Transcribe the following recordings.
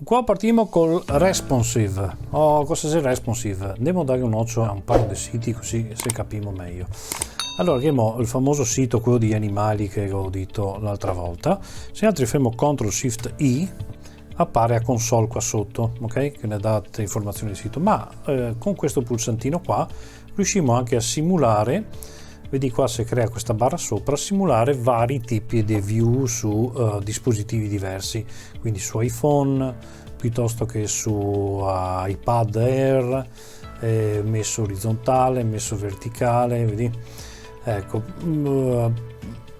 Qua partiamo col responsive. Cosa è responsive? Andiamo a dare un occhio a un paio di siti così se capiamo meglio. Allora, abbiamo il famoso sito, quello di animali che ho detto l'altra volta. Se altri fermo CTRL-SHIFT-I, appare a console qua sotto, ok? Che ne dà informazioni del sito. Ma con questo pulsantino qua riusciamo anche a simulare, vedi qua se crea questa barra sopra, simulare vari tipi di view su dispositivi diversi, quindi su iPhone piuttosto che su iPad Air, messo orizzontale, messo verticale, vedi? Ecco,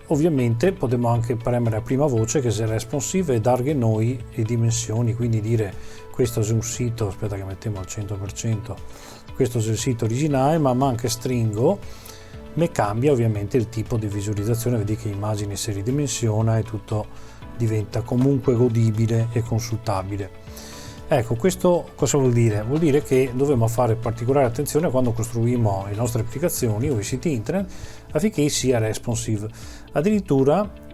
ovviamente potremmo anche premere a prima voce che se è responsive e dare noi le dimensioni, quindi dire questo è un sito, aspetta che mettiamo al 100%, questo è il sito originale, ma anche stringo, ne cambia ovviamente il tipo di visualizzazione, vedi che immagine si ridimensiona e tutto diventa comunque godibile e consultabile. Ecco, questo cosa vuol dire? Vuol dire che dovremo fare particolare attenzione quando costruiamo le nostre applicazioni o i siti internet affinché sia responsive. Addirittura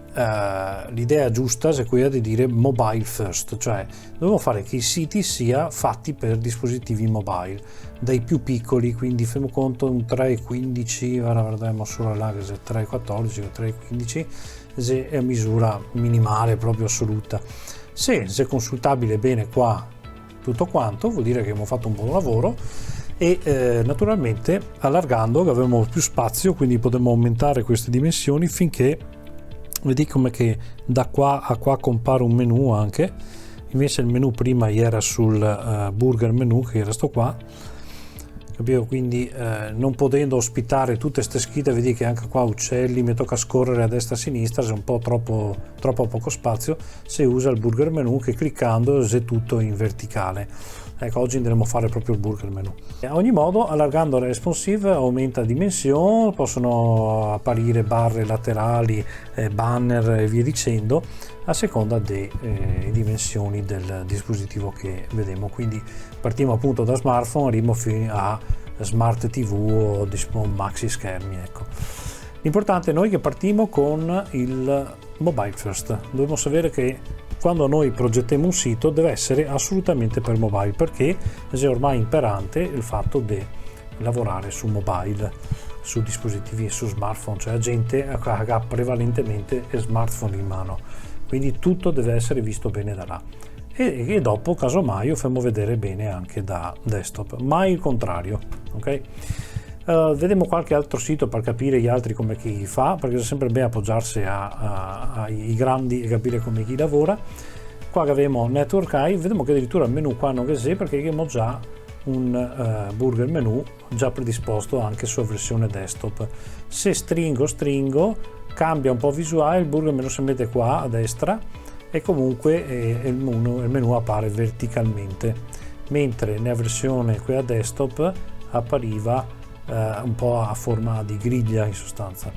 l'idea giusta è quella di dire mobile first, cioè dobbiamo fare che i siti siano fatti per dispositivi mobile, dai più piccoli, quindi facciamo conto un 3.15, ora guardiamo solo là che è 3.14 o 3.15, se è misura minimale proprio assoluta. Se è consultabile bene qua tutto quanto, vuol dire che abbiamo fatto un buon lavoro e naturalmente allargando avremo più spazio, quindi potremo aumentare queste dimensioni finché vedi come che da qua a qua compare un menu anche, invece il menu prima era sul burger menu che era sto qua, capito? Quindi non potendo ospitare tutte queste scritte, vedi che anche qua uccelli, mi tocca scorrere a destra e a sinistra, c'è un po' troppo poco spazio, se usa il burger menu che cliccando è tutto in verticale. Ecco, oggi andremo a fare proprio il burger menu. A ogni modo, allargando la responsive aumenta la dimensione, possono apparire barre laterali, banner e via dicendo, a seconda delle dimensioni del dispositivo che vediamo. Quindi partiamo appunto da smartphone, arriviamo fino a smart TV o maxi schermi. Ecco. L'importante è noi che partiamo con il mobile first. Dobbiamo sapere che quando noi progettiamo un sito deve essere assolutamente per mobile, perché è ormai imperante il fatto di lavorare su mobile, su dispositivi, su smartphone, cioè la gente ha prevalentemente smartphone in mano, quindi tutto deve essere visto bene da là e dopo casomai lo facciamo vedere bene anche da desktop, mai il contrario, ok? Vediamo qualche altro sito per capire gli altri come chi fa, perché è sempre bene appoggiarsi ai grandi e capire come chi lavora. Qua che abbiamo Network Eye, vediamo che addirittura il menu qua non c'è perché abbiamo già un burger menu già predisposto anche sulla versione desktop. Se stringo cambia un po' visuale, il burger menu si mette qua a destra e comunque il menu appare verticalmente, mentre nella versione quella desktop appariva un po' a forma di griglia in sostanza.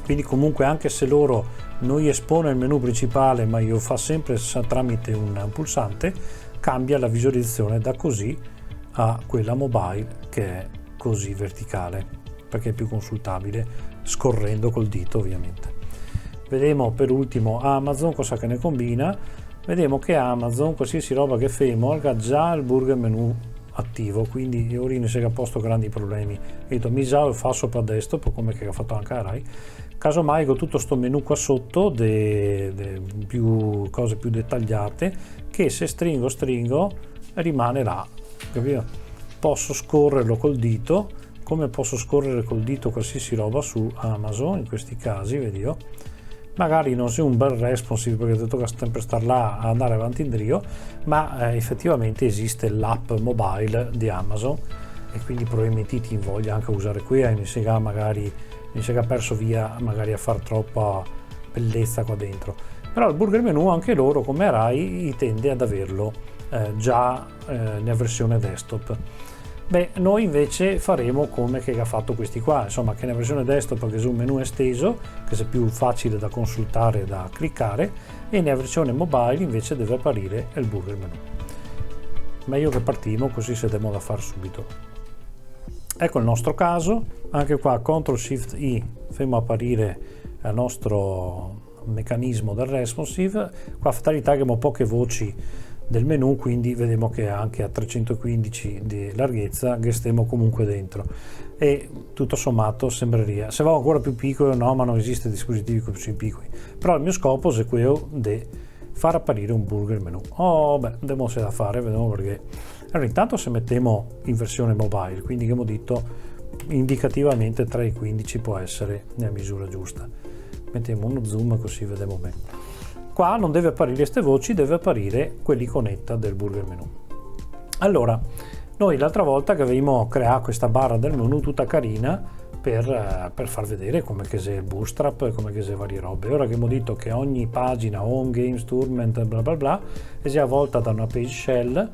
Quindi comunque anche se loro non espone il menu principale ma io fa sempre tramite un pulsante, cambia la visualizzazione da così a quella mobile che è così verticale, perché è più consultabile scorrendo col dito ovviamente. Vediamo per ultimo Amazon cosa che ne combina. Vediamo che Amazon, qualsiasi roba che femo, ha già il burger menu attivo, quindi io non si è posto grandi problemi. Detto, mi già lo fa sopra desktop come che ha fatto anche a Rai. Casomai con tutto sto menu qua sotto più cose più dettagliate che se stringo rimane là, capito? Posso scorrerlo col dito, come posso scorrere col dito qualsiasi roba su Amazon in questi casi, vedi io. Magari non sei un bel responsive perché ti tocca sempre star là a andare avanti in drio, ma effettivamente esiste l'app mobile di Amazon e quindi probabilmente ti invoglia anche a usare quella e mi si è perso via magari a far troppa bellezza qua dentro. Però il burger menu anche loro come Rai tende ad averlo già nella versione desktop. Beh, noi invece faremo come che ha fatto questi qua, insomma, che nella versione desktop che è un menu esteso, che sia più facile da consultare e da cliccare, e nella versione mobile invece deve apparire il burger menu. Meglio che partiamo così se abbiamo da fare subito. Ecco il nostro caso, anche qua CTRL-SHIFT-I facciamo apparire il nostro meccanismo del responsive. Qua fatalità che abbiamo poche voci del menu, quindi vediamo che anche a 315 di larghezza che stiamo comunque dentro, e tutto sommato sembreria, se va ancora più piccolo, no, ma non esiste dispositivi così piccoli, però il mio scopo è quello di far apparire un burger menu. Vediamo se da fare, vediamo perché. Allora, intanto se mettiamo in versione mobile, quindi che abbiamo detto indicativamente 3,15 può essere la misura giusta, mettiamo uno zoom così vediamo bene. Qua non deve apparire queste voci, deve apparire quell'iconetta del burger menu. Allora, noi l'altra volta che avevamo creato questa barra del menu tutta carina per far vedere come che sia il bootstrap e come che sia varie robe. Ora che abbiamo detto che ogni pagina, home, games, tournament, bla bla bla, è avvolta da una page shell,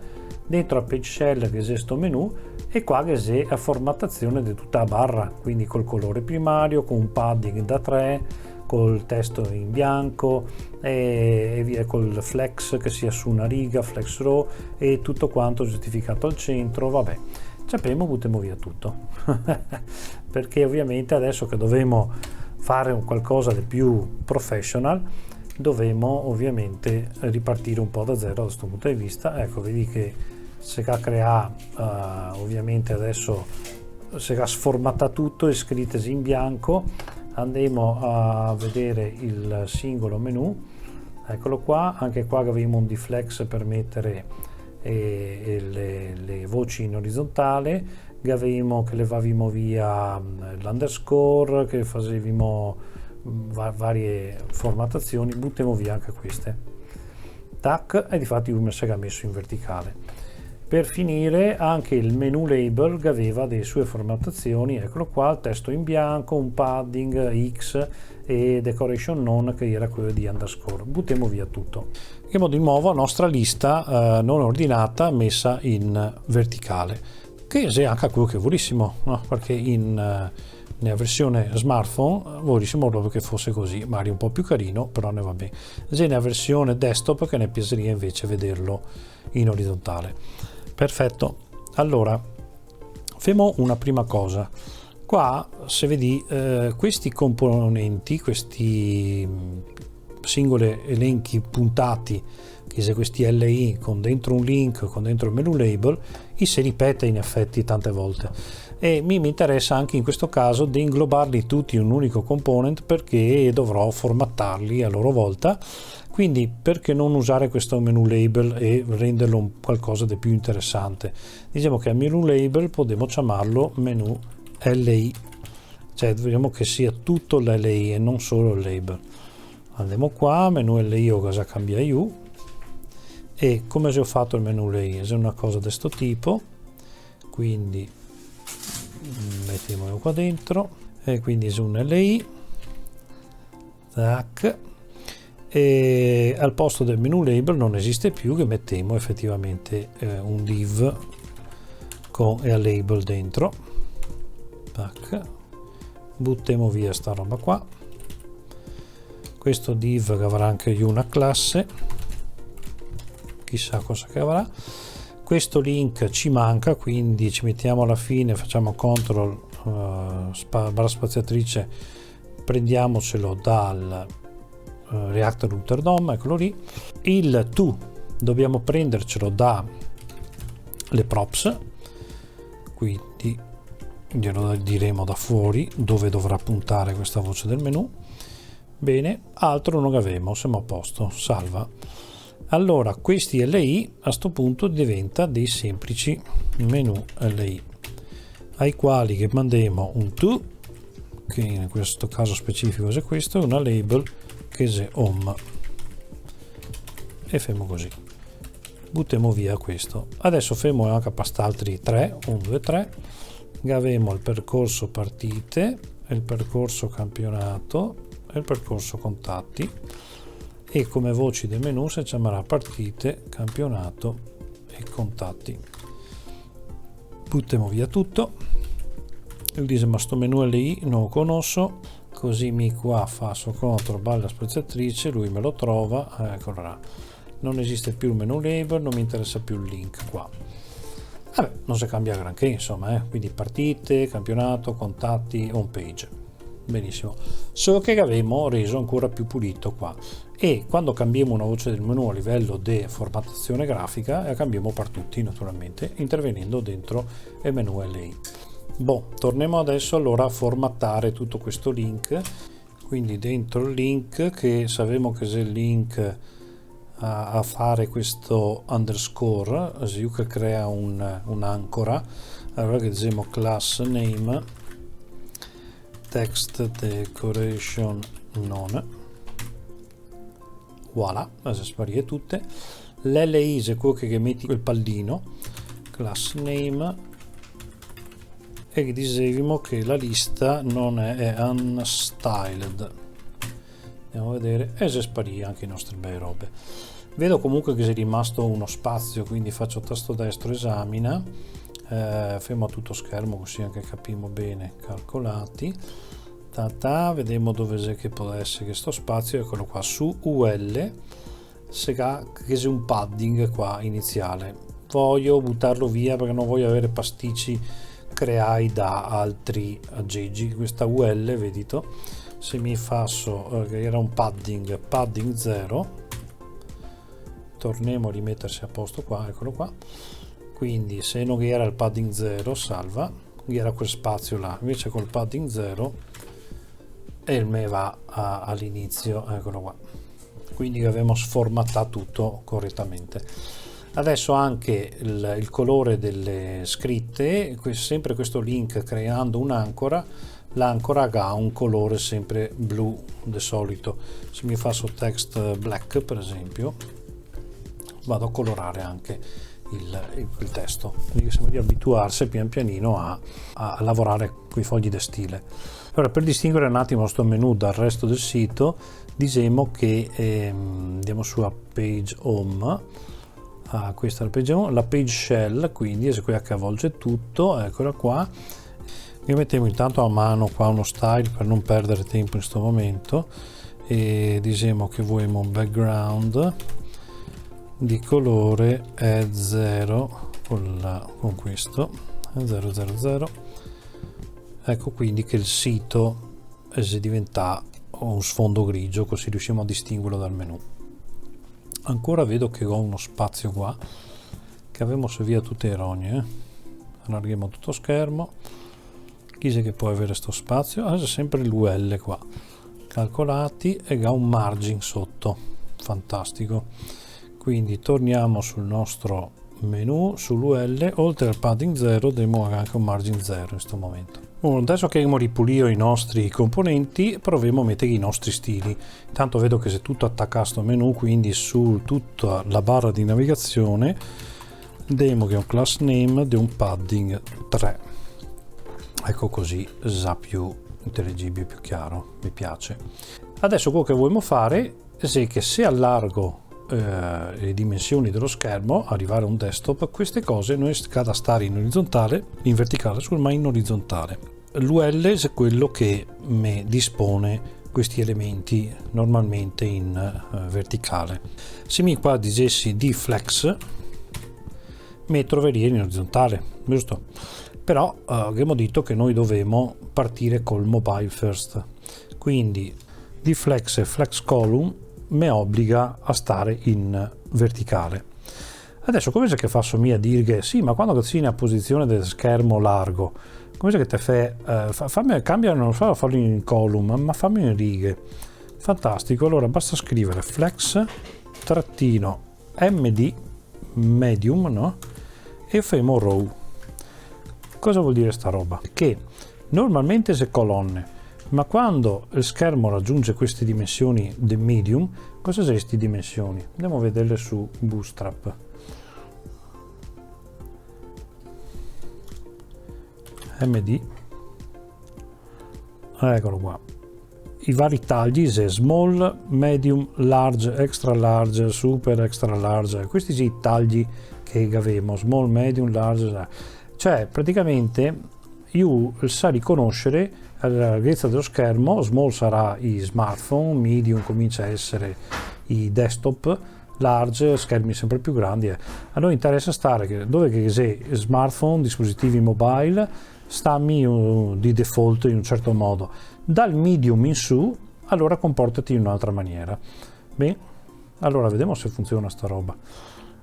dentro la page shell che sia sto menu, e qua che sia la formattazione di tutta la barra, quindi col colore primario, con un padding da 3, col testo in bianco e via, col flex che sia su una riga, flex row, e tutto quanto giustificato al centro. Vabbè, sappiamo, buttiamo via tutto perché ovviamente adesso che dovemo fare un qualcosa di più professional dovemo ovviamente ripartire un po' da zero da questo punto di vista. Ecco, vedi che se crea ovviamente adesso se sformatta tutto e scrittesi in bianco. Andiamo a vedere il singolo menu, eccolo qua, anche qua avevamo un deflex per mettere le voci in orizzontale, avevamo che levavamo via l'underscore, che facevamo varie formattazioni, buttiamo via anche queste, tac, e difatti mi si è messo in verticale. Per finire anche il menu label che aveva delle sue formattazioni, eccolo qua, il testo in bianco, un padding X e decoration none che era quello di underscore. Buttiamo via tutto. Abbiamo di nuovo la nostra lista non ordinata messa in verticale, che è anche quello che volessimo, no? Perché nella versione smartphone volessimo proprio che fosse così, magari un po' più carino, però ne va bene. Nella versione desktop che ne piacerebbe invece vederlo in orizzontale. Perfetto, allora facciamo una prima cosa. Qua se vedi questi componenti, questi singoli elenchi puntati, che se questi LI con dentro un link, con dentro il menu label, si ripete in effetti tante volte, e mi interessa anche in questo caso di inglobarli tutti in un unico component, perché dovrò formattarli a loro volta. Quindi perché non usare questo menu label e renderlo un qualcosa di più interessante? Diciamo che a menu label potremmo chiamarlo menu LI, cioè vogliamo che sia tutto l'LI e non solo il label. Andiamo qua, menu LI o cosa cambia io, e come se ho fatto il menu LI? È una cosa di questo tipo, quindi mettiamolo qua dentro, e quindi è un LI, tac. E al posto del menu label non esiste più, che mettiamo effettivamente un div con a label dentro, tac, buttiamo via sta roba qua. Questo div che avrà anche una classe, chissà cosa che avrà. Questo link ci manca, quindi ci mettiamo alla fine, facciamo CTRL barra spaziatrice, prendiamocelo dal React Router DOM, eccolo lì. Il to dobbiamo prendercelo da le props, quindi glielo diremo da fuori dove dovrà puntare questa voce del menu. Bene, altro non avevamo, siamo a posto, salva. Allora questi LI a sto punto diventa dei semplici menu LI, ai quali che mandiamo un to, che in questo caso specifico è questo, e una label che è home, e fermo così, buttiamo via questo. Adesso fermo anche a altri 3, 1 2 3, avevamo il percorso partite, il percorso campionato e il percorso contatti, e come voci del menu si chiamerà partite, campionato e contatti. Buttiamo via tutto. Il dice ma sto menu LI non lo conosco, così mi qua faccio contro balla spaziatrice, lui me lo trova, eccolo là. Non esiste più il menu label, non mi interessa più il link qua. Vabbè, non si cambia granché, insomma, quindi partite, campionato, contatti, home page. benissimo, solo che abbiamo reso ancora più pulito qua, e quando cambiamo una voce del menu a livello di formattazione grafica cambiamo per tutti naturalmente intervenendo dentro il menu LI. Torniamo adesso allora a formattare tutto questo link, quindi dentro il link, che sappiamo che se il link a fare questo underscore, così che crea un'ancora, allora che diciamo class name text decoration none, voilà, si sparie tutte. L'LI è quello che metti quel pallino, class name, e dicevamo che la lista non è unstyled. Andiamo a vedere, e si sparia anche i nostri bei robe. Vedo comunque che è rimasto uno spazio, quindi faccio tasto destro, esamina, fermo a tutto schermo così anche capiamo bene, calcolati, vediamo dove c'è che può essere questo spazio, eccolo qua, su UL, se che c'è un padding qua iniziale, voglio buttarlo via perché non voglio avere pasticci creai da altri aggeggi. Questa UL, vedito, se mi fasso che era un padding 0, torniamo a rimettersi a posto qua, eccolo qua, quindi se non era il padding 0 salva, era quel spazio là, invece col padding 0 e il me va all'inizio, eccolo qua, quindi abbiamo sformattato tutto correttamente. Adesso anche il colore delle scritte, sempre questo link creando un'ancora, l'ancora ha un colore sempre blu di solito. Se mi faccio text black per esempio, vado a colorare anche il testo, quindi sembra di abituarsi pian pianino a lavorare con i fogli di stile. Allora, per distinguere un attimo questo menu dal resto del sito, diciamo che andiamo su a page home. Questa è la page shell, quindi è quella che avvolge tutto, eccola qua. Io mettiamo intanto a mano qua uno style per non perdere tempo in questo momento, e diciamo che vogliamo un background di colore è 0 con questo 000, ecco, quindi che il sito diventa un sfondo grigio, così riusciamo a distinguerlo dal menu. Ancora vedo che ho uno spazio qua che avevamo se via tutte erronee, allarghiamo tutto schermo, chi c'è che può avere questo spazio? C'è sempre l'UL qua, calcolati, e ha un margin sotto, fantastico. Quindi torniamo sul nostro menu, sull'UL, oltre al padding 0 abbiamo anche un margin 0 in questo momento. Adesso che abbiamo ripulito i nostri componenti, proviamo a mettere i nostri stili. Intanto vedo che c'è tutto attaccato al menu, quindi su tutta la barra di navigazione abbiamo che è un class name di un padding 3, ecco, così già più intelligibile, più chiaro, mi piace. Adesso quello che vogliamo fare è che se allargo le dimensioni dello schermo, arrivare a un desktop, queste cose non scada a stare in orizzontale, in verticale, ma in orizzontale. L'UL è quello che mi dispone questi elementi normalmente in verticale. Se mi qua dicessi di flex, mi troveria in orizzontale, giusto? Però abbiamo detto che noi dovevamo partire col mobile first, quindi di flex e flex column mi obbliga a stare in verticale. Adesso come se che faccio mia dire che sì, ma quando sei a posizione del schermo largo, come se che te fammi cambia, non so farlo in column, ma fammi in righe. Fantastico. Allora basta scrivere flex trattino md medium, no? E femo row. Cosa vuol dire sta roba? Che normalmente se colonne, ma quando il schermo raggiunge queste dimensioni del medium, cosa sono queste dimensioni? Andiamo a vederle su Bootstrap. MD, eccolo qua, i vari tagli se small, medium, large, extra large, super extra large, questi sono i tagli che avevamo, small, medium, large, cioè praticamente io sa riconoscere la larghezza dello schermo. Small sarà i smartphone, medium comincia a essere i desktop, large, schermi sempre più grandi. A noi interessa stare che dove che se smartphone, dispositivi mobile, stammi di default in un certo modo. Dal medium in su, allora comportati in un'altra maniera. Bene, allora vediamo se funziona sta roba.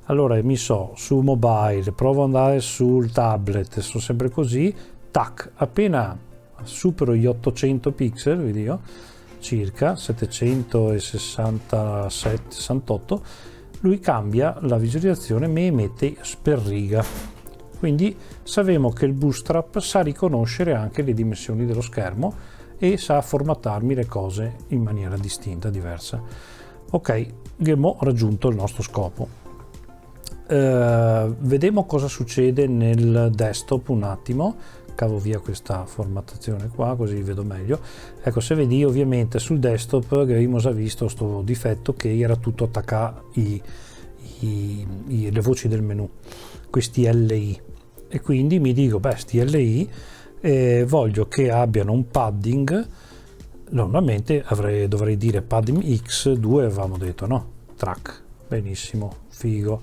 Allora mi su mobile, provo ad andare sul tablet, sono sempre così, tac, appena supero gli 800 pixel, vediamo, circa 767-68, lui cambia la visualizzazione, mi emette per riga. Quindi sappiamo che il Bootstrap sa riconoscere anche le dimensioni dello schermo e sa formattarmi le cose in maniera distinta, diversa. Ok, abbiamo raggiunto il nostro scopo. Vediamo cosa succede nel desktop un attimo. Cavo via questa formattazione qua così vedo meglio. Ecco, se vedi ovviamente sul desktop abbiamo già visto questo difetto che era tutto attaccato le voci del menu, questi LI, e quindi mi dico beh, sti LI voglio che abbiano un padding. Normalmente dovrei dire padding X2, avevamo detto, no? Track, benissimo, figo.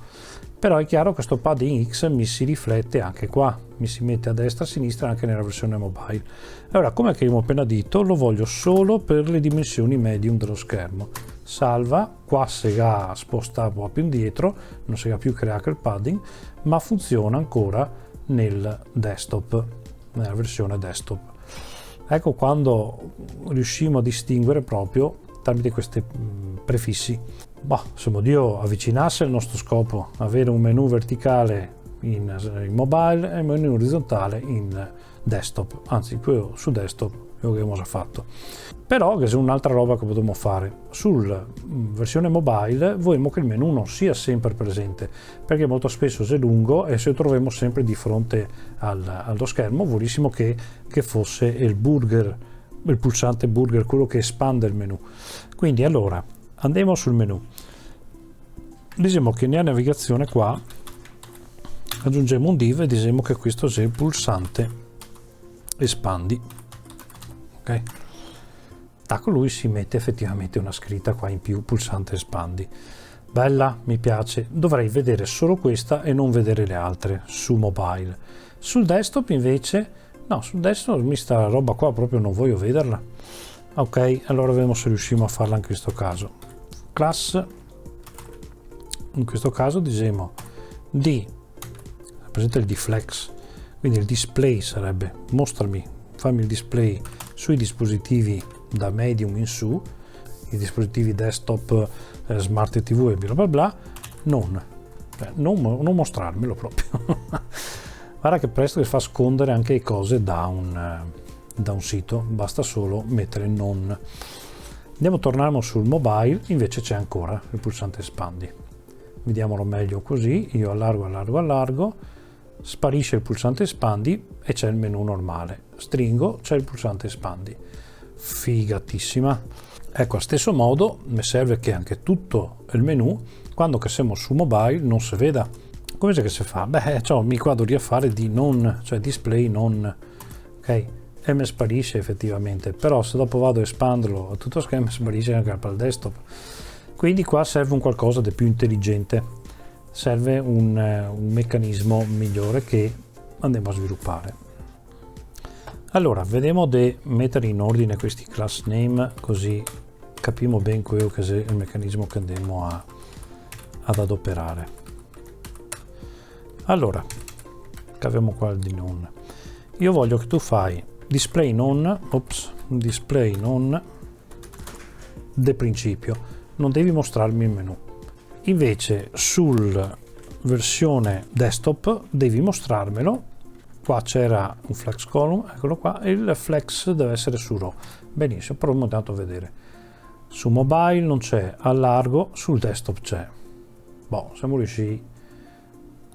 Però è chiaro che questo padding X mi si riflette anche qua, mi si mette a destra e a sinistra anche nella versione mobile. Allora, come che abbiamo appena detto, lo voglio solo per le dimensioni medium dello schermo. Salva, qua si sposta un po' più indietro, non si più creare il padding, ma funziona ancora nel desktop, nella versione desktop. Ecco quando riusciamo a distinguere proprio tramite questi prefissi. Se Dio avvicinasse il nostro scopo, avere un menu verticale in mobile e un menu orizzontale in desktop, anzi quello su desktop lo abbiamo già fatto. Però che è un'altra roba che potremmo fare sulla versione mobile, vogliamo che il menu non sia sempre presente, perché molto spesso se è lungo e se troviamo sempre di fronte allo schermo, volessimo che fosse il pulsante burger, quello che espande il menu. Quindi allora andiamo sul menu, diciamo che nella navigazione qua aggiungiamo un div e diciamo che questo è il pulsante espandi. Ok, con lui si mette effettivamente una scritta qua in più, pulsante espandi. Bella, mi piace. Dovrei vedere solo questa e non vedere le altre su mobile. Sul desktop invece no, sul desktop sta roba qua proprio non voglio vederla. Ok, allora vediamo se riusciamo a farla in questo caso. Class, in questo caso diciamo di, presente il deflex, quindi il display sarebbe fammi il display sui dispositivi da medium in su, i dispositivi desktop, smart TV e bla bla bla, non mostrarmelo proprio. Guarda che presto che fa scondere anche le cose da un sito, basta solo mettere non. Andiamo a tornare sul mobile, invece c'è ancora il pulsante espandi. Vediamolo meglio così, io allargo, sparisce il pulsante espandi e c'è il menu normale. Stringo, c'è il pulsante espandi. Figatissima. Ecco, allo stesso modo mi serve che anche tutto il menu, quando che siamo su mobile, non si veda. Come che si fa? Mi qua dovrei fare di non, cioè display non, ok? E mi sparisce effettivamente, però se dopo vado a espanderlo a tutto schermo sparisce anche al desktop. Quindi qua serve un qualcosa di più intelligente, serve un meccanismo migliore che andiamo a sviluppare. Allora, vediamo di mettere in ordine questi class name, così capiamo ben quello che è il meccanismo che andiamo ad adoperare. Allora, caviamo qua il di non. Io voglio che tu fai display non de principio, non devi mostrarmi il menu. Invece sul versione desktop devi mostrarmelo. Qua c'era un flex column, eccolo qua, e il flex deve essere su row. Benissimo, proviamo tanto a vedere. Su mobile non c'è, al largo, sul desktop c'è. Siamo riusciti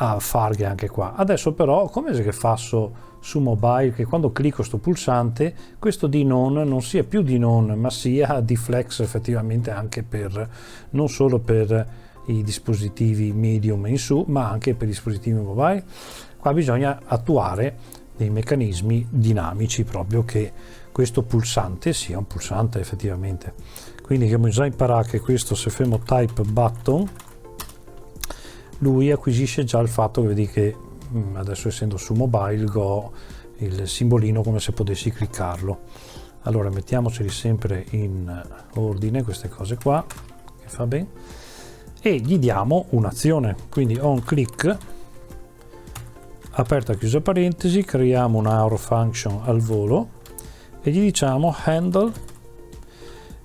a farghe anche qua. Adesso però, come se che faccio su mobile, che quando clicco sto pulsante, questo di non sia più di non, ma sia di flex effettivamente anche non solo per i dispositivi medium in su, ma anche per i dispositivi mobile. Qua bisogna attuare dei meccanismi dinamici proprio che questo pulsante sia un pulsante effettivamente. Quindi abbiamo già imparato che questo, se facciamo type button, lui acquisisce già il fatto che vedi che adesso, essendo su mobile, ho il simbolino come se potessi cliccarlo. Allora mettiamoceli sempre in ordine queste cose qua, che fa bene, e gli diamo un'azione, quindi on click, aperta chiusa parentesi, creiamo una arrow function al volo e gli diciamo handle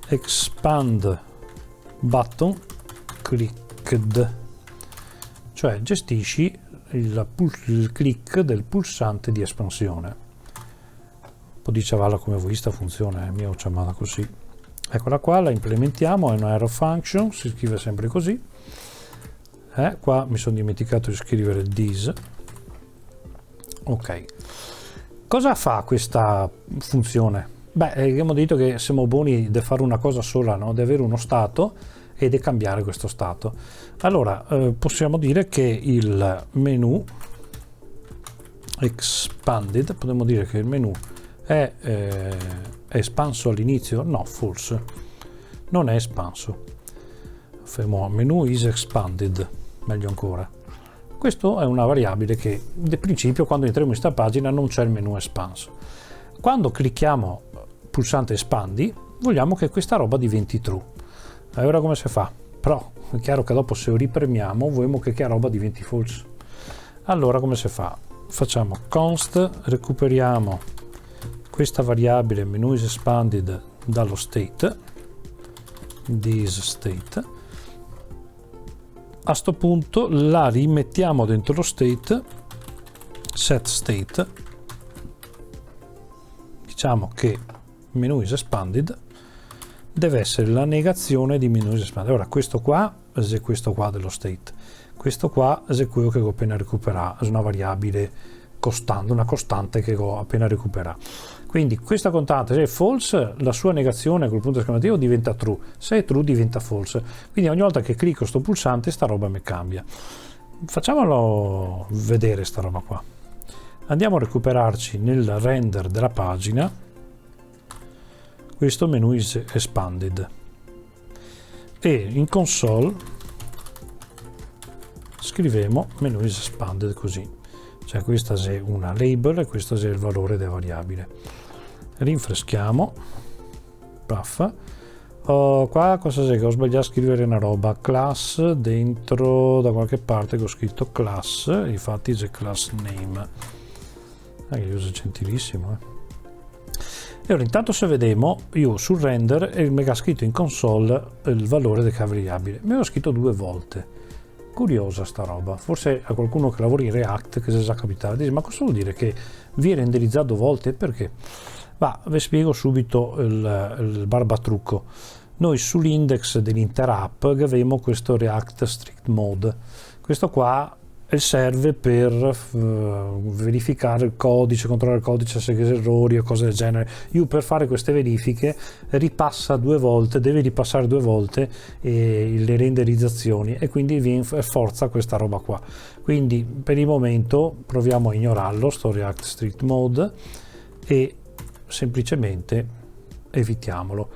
expand button clicked, cioè gestisci il click del pulsante di espansione. Un po' di ciavala come voi, sta funzione mia ho chiamata così. Eccola qua, la implementiamo, è una arrow function, si scrive sempre così. Qua mi sono dimenticato di scrivere this. Ok, cosa fa questa funzione? Beh, abbiamo detto che siamo buoni di fare una cosa sola, no? Di avere uno stato e di cambiare questo stato. Allora possiamo dire che il menu expanded, potremmo dire che il menu è espanso all'inizio? No, false, non è espanso. Fermo, menu is expanded, meglio ancora. Questo è una variabile che di principio quando entriamo in questa pagina non c'è il menu espanso. Quando clicchiamo pulsante espandi vogliamo che questa roba diventi true. E ora come si fa? Però è chiaro che dopo se ripremiamo vogliamo che la roba diventi false. Allora come si fa? Facciamo const, recuperiamo questa variabile menu is expanded dallo state, this state. A sto punto la rimettiamo dentro lo state, set state, diciamo che menu is expanded deve essere la negazione di menu is expanded. Ora questo qua è questo qua dello state, questo qua è quello che ho appena recuperato, è una variabile costante, una costante che ho appena recuperato. Quindi questa costante, se è false, la sua negazione col punto esclamativo diventa true, se è true diventa false. Quindi ogni volta che clicco sto pulsante sta roba mi cambia. Facciamolo vedere sta roba qua. Andiamo a recuperarci nel render della pagina questo menu is expanded e in console scrivemo menu is expanded così, cioè questa è una label e questo è il valore della variabile. Rinfreschiamo, paffa. Qua cosa c'è che ho sbagliato a scrivere una roba, class dentro da qualche parte che ho scritto class, infatti c'è class name, che uso gentilissimo. E ora intanto se vediamo io sul render mi ha scritto in console il valore della variabile, mi aveva scritto 2 volte. Curiosa sta roba, forse a qualcuno che lavora in React che si è già capitato dice ma cosa vuol dire che vi è renderizzato 2 volte? Perché? Ma vi spiego subito il barbatrucco. Noi sull'index dell'intera app avevamo questo React Strict Mode, questo qua serve per verificare il codice, controllare il codice se c'è errori o cose del genere. Io per fare queste verifiche ripassa 2 volte, deve ripassare 2 volte le renderizzazioni e quindi vi forza questa roba qua. Quindi per il momento proviamo a ignorarlo sto React Strict Mode e semplicemente evitiamolo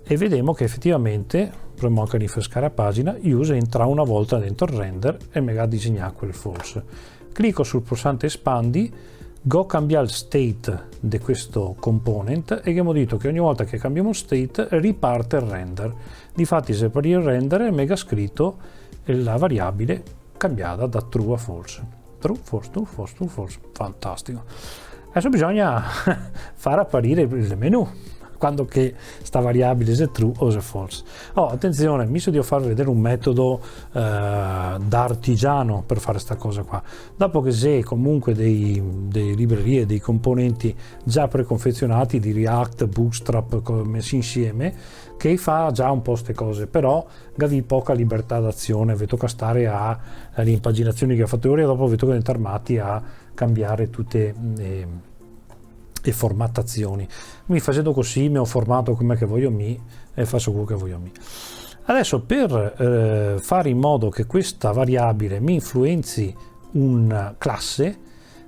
e vediamo che effettivamente, proviamo anche a rinfrescare la pagina, use entra una volta dentro il render e mi ha disegnato quel false. Clicco sul pulsante espandi, go cambiare il state di questo component e abbiamo detto che ogni volta che cambiamo state riparte il render. Difatti se per il render mi ha scritto la variabile cambiata da true a false. True, false, true, false, true, false. Fantastico. Adesso bisogna far apparire il menu quando che sta variabile se è true o se è false. Attenzione, mi devo far vedere un metodo da artigiano per fare sta cosa qua. Dopo che se comunque dei librerie, dei componenti già preconfezionati di React, Bootstrap messi insieme, che fa già un po' queste cose, però gavi poca libertà d'azione, vi tocca stare alle impaginazioni che ha fatto ora e dopo vi tocca diventare armati a cambiare tutte e formattazioni. Mi facendo così mi ho formato come che voglio e faccio quello che voglio adesso per fare in modo che questa variabile mi influenzi una classe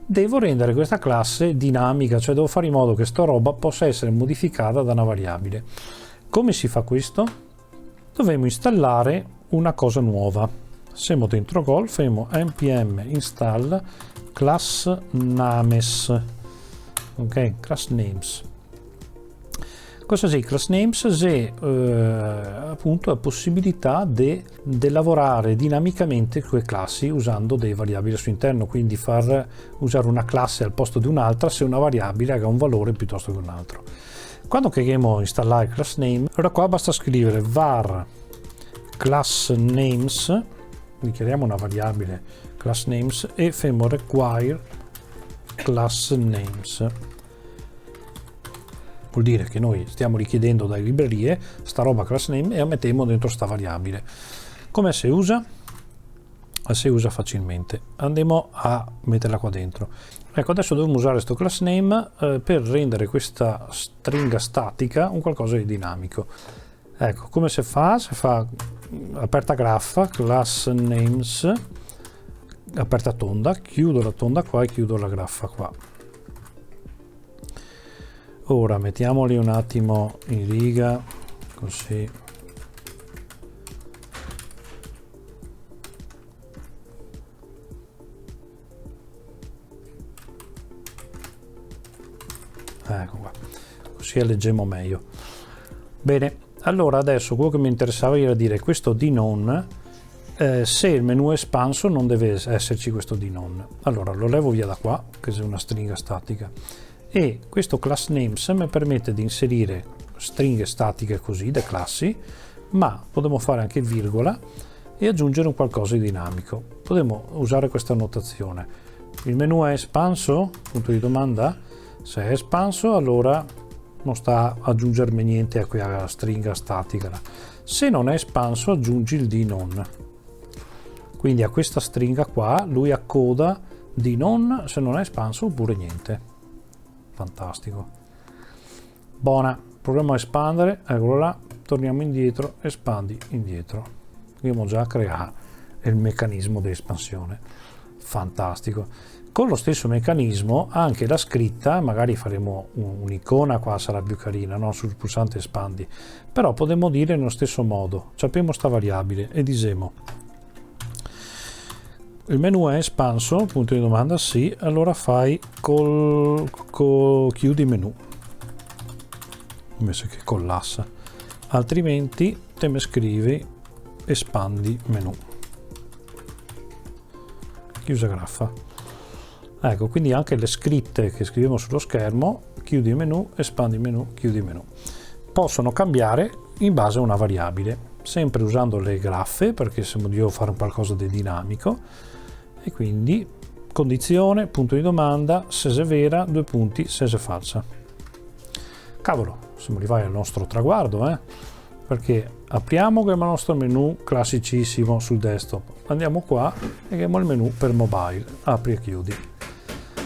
devo rendere questa classe dinamica, cioè devo fare in modo che sta roba possa essere modificata da una variabile. Come si fa questo? Dovremmo installare una cosa nuova siamo dentro Gol, femo npm install class names, ok, class names. Cosa è class names? È appunto la possibilità di lavorare dinamicamente con le classi usando dei variabili al suo interno, quindi far usare una classe al posto di un'altra se una variabile ha un valore piuttosto che un altro. Quando clicchiamo installare class name, allora qua basta scrivere var class names, dichiariamo una variabile class names e femo require class names. Vuol dire che noi stiamo richiedendo dalle librerie sta roba class name e la mettiamo dentro sta variabile. Come si usa? Si usa facilmente. Andiamo a metterla qua dentro. Ecco, adesso dobbiamo usare questo class name per rendere questa stringa statica un qualcosa di dinamico. Ecco, come si fa? Si fa aperta graffa, class names, aperta tonda, chiudo la tonda qua e chiudo la graffa qua. Ora mettiamoli un attimo in riga, così. Ecco qua, così leggiamo meglio. Bene, allora adesso quello che mi interessava era dire questo di non, se il menu è espanso non deve esserci questo di non. Allora lo levo via da qua, che è una stringa statica. E questo class names mi permette di inserire stringhe statiche così, da classi, ma potremmo fare anche virgola e aggiungere un qualcosa di dinamico. Potremmo usare questa notazione. Il menu è espanso? Punto di domanda. Se è espanso allora non sta a aggiungermi niente a quella stringa statica. Se non è espanso aggiungi il di non. Quindi a questa stringa qua lui accoda di non se non è espanso oppure niente. Fantastico. Buona, proviamo a espandere, eccolo là, torniamo indietro, espandi indietro. Abbiamo già creato il meccanismo di espansione. Fantastico. Con lo stesso meccanismo anche la scritta, magari faremo un'icona qua, sarà più carina, no? Sul pulsante espandi, però potremmo dire nello stesso modo, sappiamo sta variabile e diciamo il menu è espanso, punto di domanda, sì, allora fai chiudi menu, invece che collassa, altrimenti te mi scrivi espandi menu, chiusa graffa. Ecco, quindi anche le scritte che scriviamo sullo schermo, chiudi menu, espandi menu, chiudi menu, possono cambiare in base a una variabile, sempre usando le graffe, perché se devo fare qualcosa di dinamico. E quindi condizione, punto di domanda, se è vera, due punti, se è falsa. Cavolo, siamo arrivati al nostro traguardo, perché apriamo che è il nostro menu classicissimo sul desktop, andiamo qua e abbiamo il menu per mobile, apri e chiudi.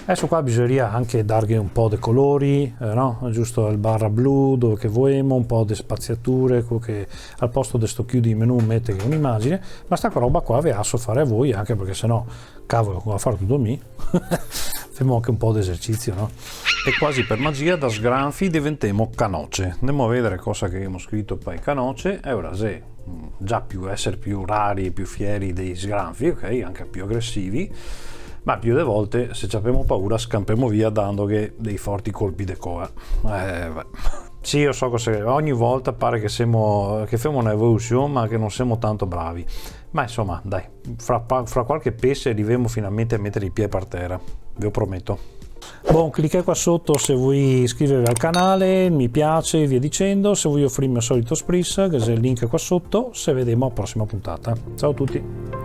Adesso qua bisogneria anche dargli un po' di colori, no? Giusto il barra blu dove che vogliamo, un po' di spaziature, che al posto di sto chiudi menu mette un'immagine, ma sta roba qua vi asso fare a voi, anche perché sennò cavolo come a fare tutto me. Facciamo anche un po' di esercizio, no? E quasi per magia da sgranfi diventiamo canoce. Andiamo a vedere cosa che abbiamo scritto poi canoce, e ora se già essere più rari, più fieri dei sgranfi, ok, anche più aggressivi, ma più delle volte se ci abbiamo paura scampiamo via dando dei forti colpi di coda. Sì, io so che ogni volta pare che facciamo un'evoluzione ma che non siamo tanto bravi, ma insomma dai, fra qualche pesse arriveremo finalmente a mettere i piedi per terra, ve lo prometto. Bon, cliccate qua sotto se vuoi iscrivervi al canale, mi piace e via dicendo, se vuoi offrirmi il solito spritz che c'è il link qua sotto, se vediamo alla prossima puntata. Ciao a tutti.